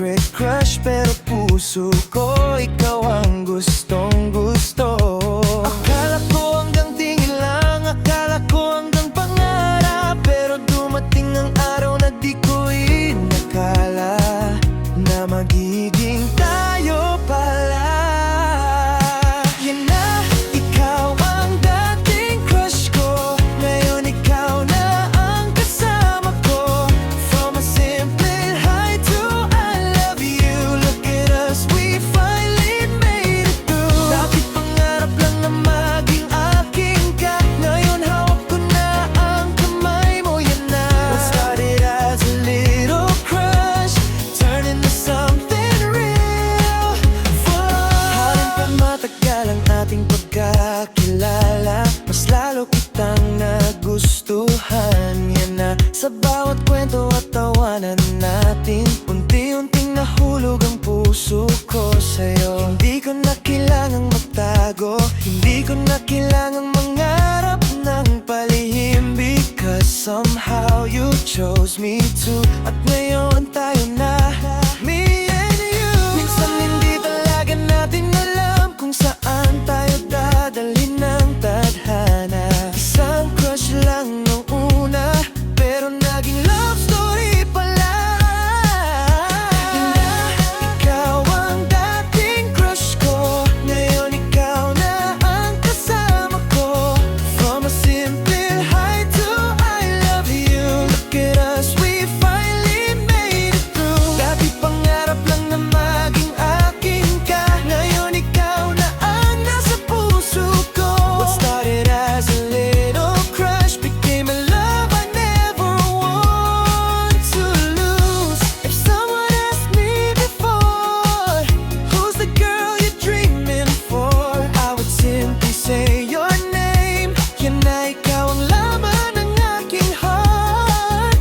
secret crush, pero puso ko ikaw ang gustong gusto. Akala ko hanggang tingin lang, akala ko hanggang pangarap, pero dumating ang araw na di ko inakala na magiging tayo pala. Yan na, ikaw ang dating crush ko, ngayon ikaw na ang kasama ko. From a simple hi to I love you, look at us, we finally made it through. Dati pangarap lang na maging akin ka, ngayon hawak ko na ang kamay mo. Yan na, what started as a little crush turned into something real. Halin pa matagal ang ating pagkakilala, mas lalo kitang nagustuhan. Yan na, sa bawat kwento at tawanan natin, unti-unting nahulog ang puso ko sa'yo. Hindi ko na kailangang magtago, hindi ko na kailangang mangarap ng palihim, because somehow you chose me too. At ngayon tayo na, me and you. Minsan hindi talaga natin alam kung saan tayo dadalhin ng tadhana. Isang crush lang nung una, pero naging love story pala. Na ikaw ang dating crush ko, ngayon ikaw na ang kasama ko. From a simple hi to I love you, look at us, we finally made it through. Dati pangarap lang na maging akin ka, ngayon ikaw na ang nasa puso ko. What started as a little crush became a love I never want to lose. If someone asked me before, who's the girl you're dreaming for, I would simply say your name. Yan na, ikaw ang laman ng aking heart.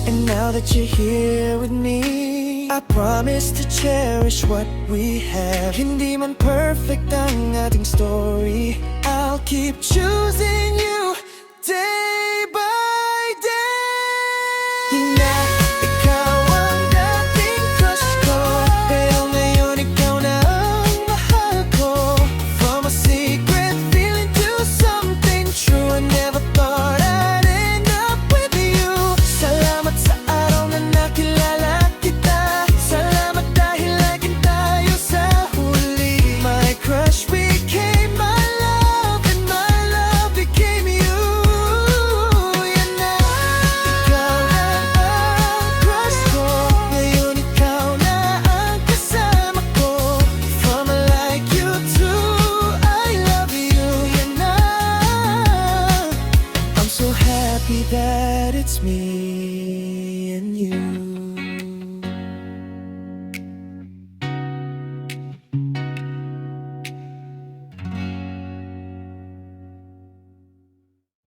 And now that you're here with me, I promise to cherish what we have. Hindi man perfect ang ating story, I'll keep choosing